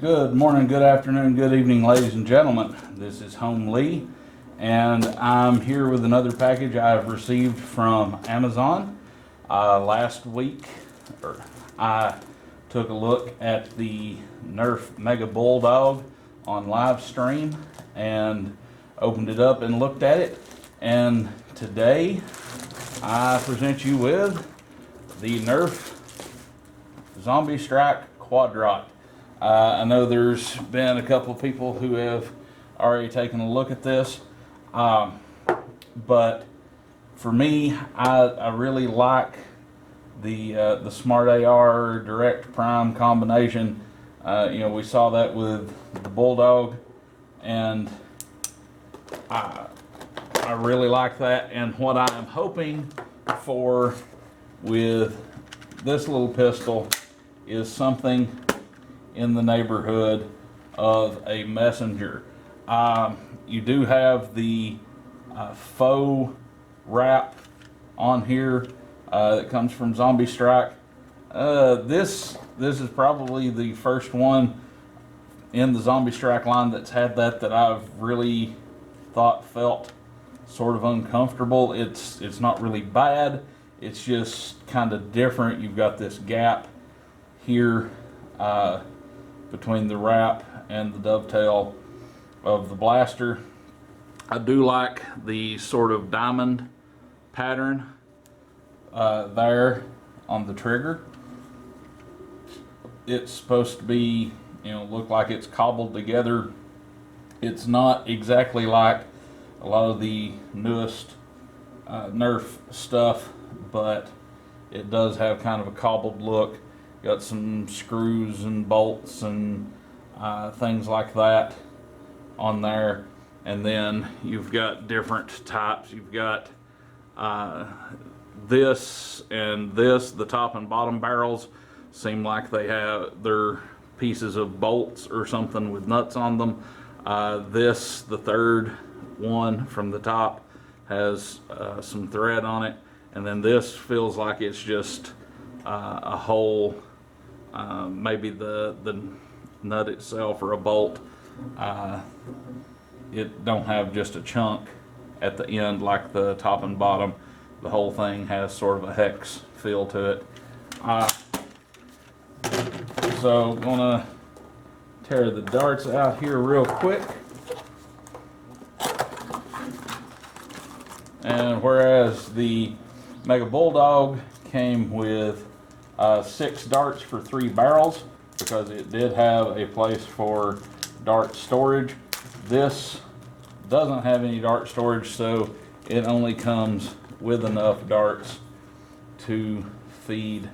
Good morning, good afternoon, good evening, ladies and gentlemen. This is Home Lee, and I'm here with another package I've received from Amazon. Last week, I took a look at the Nerf Mega Bulldog on live stream and opened it up and looked at it. And today, I present you with the Nerf Zombie Strike Quadrot. I know there's been a couple of people who have already taken a look at this, but for me, I really like the Smart AR Direct Prime combination. We saw that with the Bulldog, and I really like that. And what I am hoping for with this little pistol is something in the neighborhood of a messenger. You do have the faux wrap on here that comes from Zombie Strike. This is probably the first one in the Zombie Strike line that's had that I've really felt sort of uncomfortable. It's not really bad. It's just kind of different. You've got this gap here between the wrap and the dovetail of the blaster. I do like the sort of diamond pattern there on the trigger. It's supposed to be, look like it's cobbled together. It's not exactly like a lot of the newest Nerf stuff, but it does have kind of a cobbled look. Got some screws and bolts and things like that on there. And then you've got different types. You've got this and this. The top and bottom barrels seem like they're pieces of bolts or something with nuts on them. This, the third one from the top, has some thread on it. And then this feels like it's just a whole, maybe the nut itself or a bolt. It don't have just a chunk at the end like the top and bottom. The whole thing has sort of a hex feel to it. So I'm gonna tear the darts out here real quick. And whereas the Mega Bulldog came with 6 darts for 3 barrels, because it did have a place for dart storage, this doesn't have any dart storage, so it only comes with enough darts to feed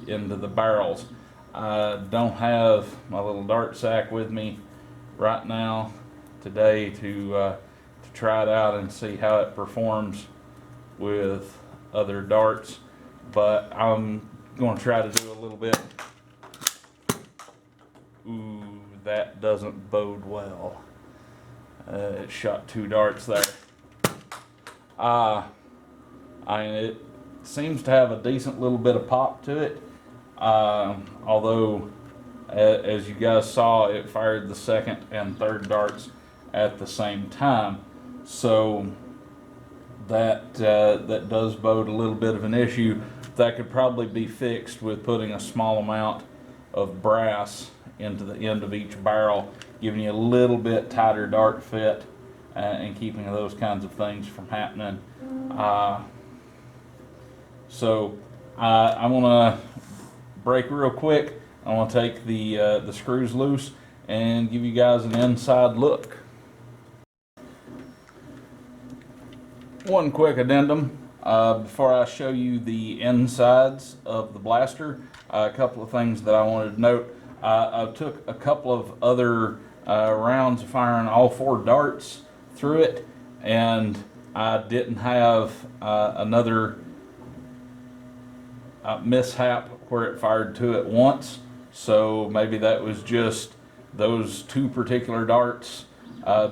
into the barrels. I don't have my little dart sack with me right now today to try it out and see how it performs with other darts, but I'm going to try to do a little bit. Ooh, that doesn't bode well. It shot 2 darts there. It seems to have a decent little bit of pop to it, although as you guys saw, it fired the second and third darts at the same time, so that does bode a little bit of an issue. That could probably be fixed with putting a small amount of brass into the end of each barrel, giving you a little bit tighter dart fit and keeping those kinds of things from happening. So I'm gonna break real quick. I want to take the screws loose and give you guys an inside look. One quick addendum before I show you the insides of the blaster. A couple of things that I wanted to note. I took a couple of other rounds firing all 4 darts through it, and I didn't have another mishap where it fired 2 at once. So maybe that was just those 2 particular darts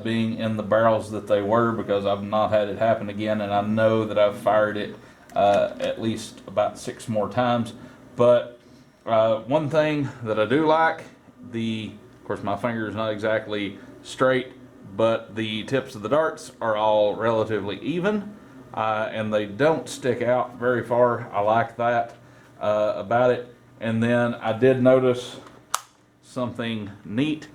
being in the barrels that they were, because I've not had it happen again, and I know that I've fired it at least about 6 more times. But one thing that I do like, the course, my finger is not exactly straight, but the tips of the darts are all relatively even, and they don't stick out very far. I like that about it. And then I did notice something neat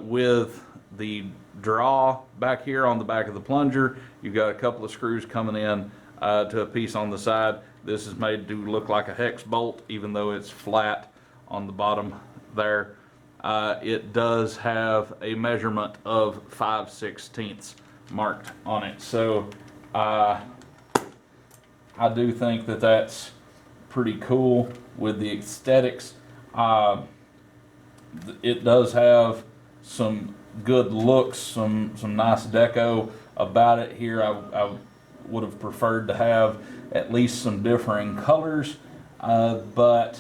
with the draw back here on the back of the plunger. You've got a couple of screws coming in to a piece on the side. This is made to look like a hex bolt, even though it's flat on the bottom there. It does have a measurement of 5/16 marked on it. So I do think that that's pretty cool with the aesthetics. It does have some good looks, some nice deco about it here. I would have preferred to have at least some differing colors, but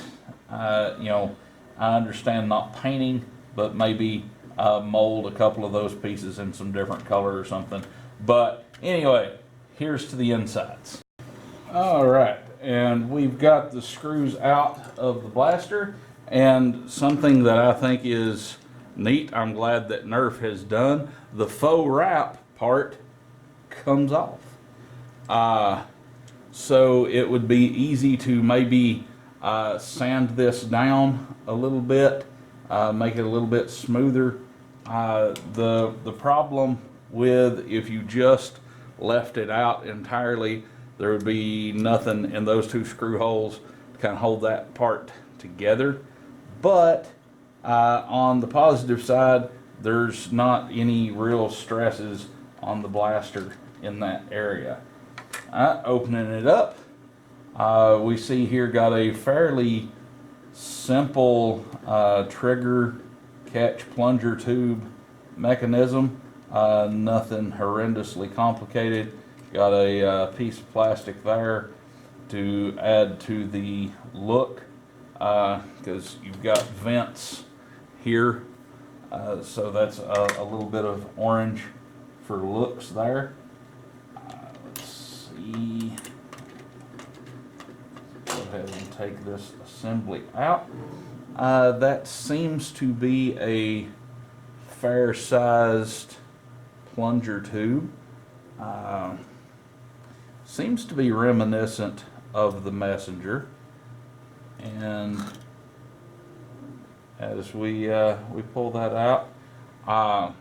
you know, I understand not painting, but maybe mold a couple of those pieces in some different color or something. But anyway, here's to the insides. All right, and we've got the screws out of the blaster, and something that I think is neat, I'm glad that Nerf has done, the faux wrap part comes off. So it would be easy to maybe sand this down a little bit, make it a little bit smoother. The problem with if you just left it out entirely, there would be nothing in those two screw holes to kind of hold that part together. But on the positive side, there's not any real stresses on the blaster in that area. Opening it up, we see here got a fairly simple trigger catch plunger tube mechanism, nothing horrendously complicated. Got a piece of plastic there to add to the look, because you've got vents here, so that's a little bit of orange for looks there. Let's see, go ahead and take this assembly out. That seems to be a fair sized plunger tube. Seems to be reminiscent of the Messenger, and as we pull that out,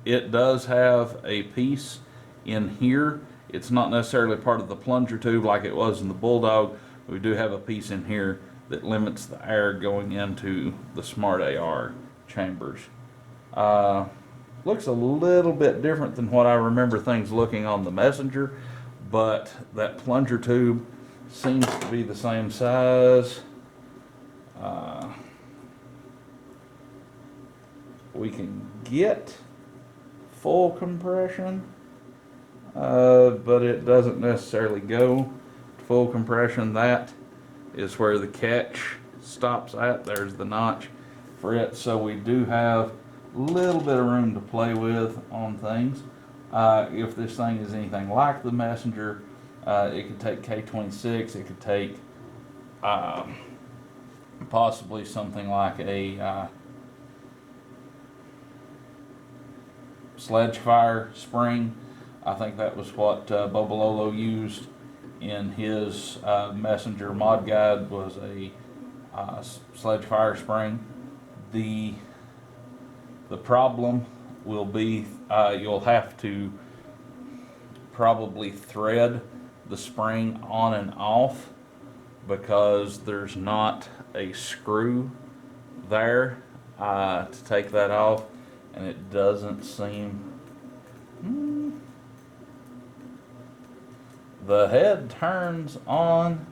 it does have a piece in here. It's not necessarily part of the plunger tube like it was in the Bulldog. We do have a piece in here that limits the air going into the Smart AR chambers. Looks a little bit different than what I remember things looking on the Messenger, but that plunger tube seems to be the same size. We can get full compression, but it doesn't necessarily go to full compression. That is where the catch stops at. There's the notch for it. So we do have a little bit of room to play with on things. If this thing is anything like the Messenger, it could take K26, it could take possibly something like a sledge fire spring. I think that was what Bobololo used in his Messenger mod guide, was a sledge fire spring. The problem will be you'll have to probably thread the spring on and off, because there's not a screw there to take that off, and it doesn't seem the head turns on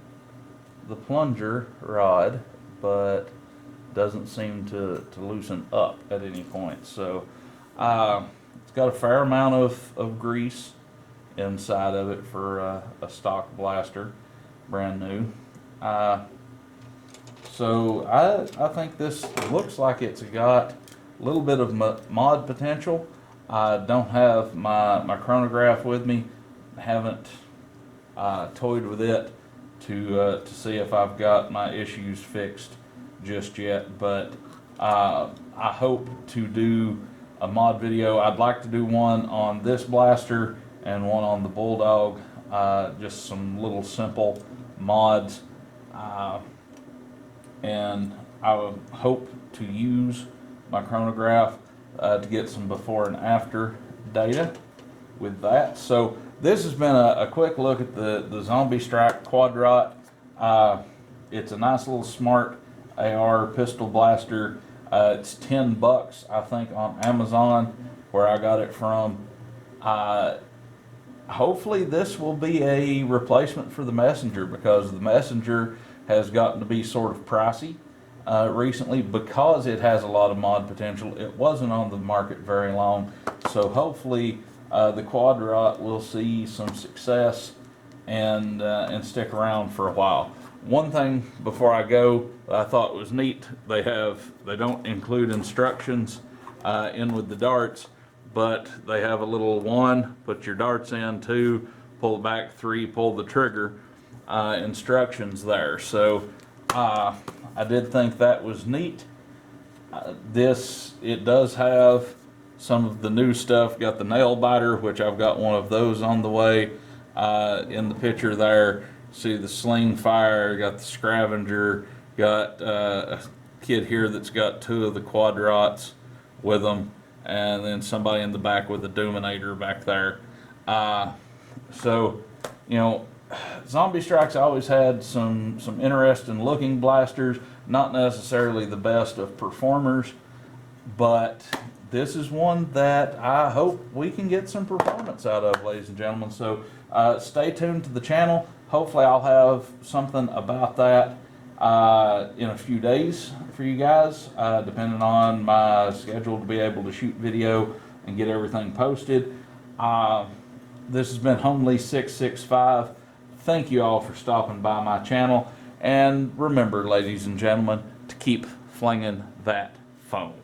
the plunger rod, but doesn't seem to loosen up at any point. So it's got a fair amount of grease inside of it for a stock blaster, brand new. So I think this looks like it's got a little bit of mod potential. I don't have my chronograph with me, haven't toyed with it to see if I've got my issues fixed just yet, but I hope to do a mod video. I'd like to do one on this blaster and one on the Bulldog, just some little simple mods, and I would hope to use my chronograph to get some before and after data with that. So this has been a quick look at the Zombie Strike Quadrot. It's a nice little smart AR pistol blaster. It's $10, I think, on Amazon, where I got it from. Hopefully this will be a replacement for the Messenger, because the Messenger has gotten to be sort of pricey recently because it has a lot of mod potential. It wasn't on the market very long, so hopefully the Quadrot will see some success and stick around for a while. One thing before I go that I thought was neat, they don't include instructions in with the darts, but they have a little 1, put your darts in, 2, pull it back, 3, pull the trigger, instructions there. So I did think that was neat. It does have some of the new stuff. Got the nail biter, which I've got one of those on the way. In the picture there, see the sling fire, got the scavenger, got a kid here that's got 2 of the Quadrots with them, and then somebody in the back with the Doominator back there. So, you know, Zombie Strike's always had some interesting looking blasters, not necessarily the best of performers, but this is one that I hope we can get some performance out of, ladies and gentlemen. So stay tuned to the channel. Hopefully I'll have something about that in a few days for you guys, depending on my schedule to be able to shoot video and get everything posted. This has been Homely665. Thank you all for stopping by my channel, and remember, ladies and gentlemen, to keep flinging that foam.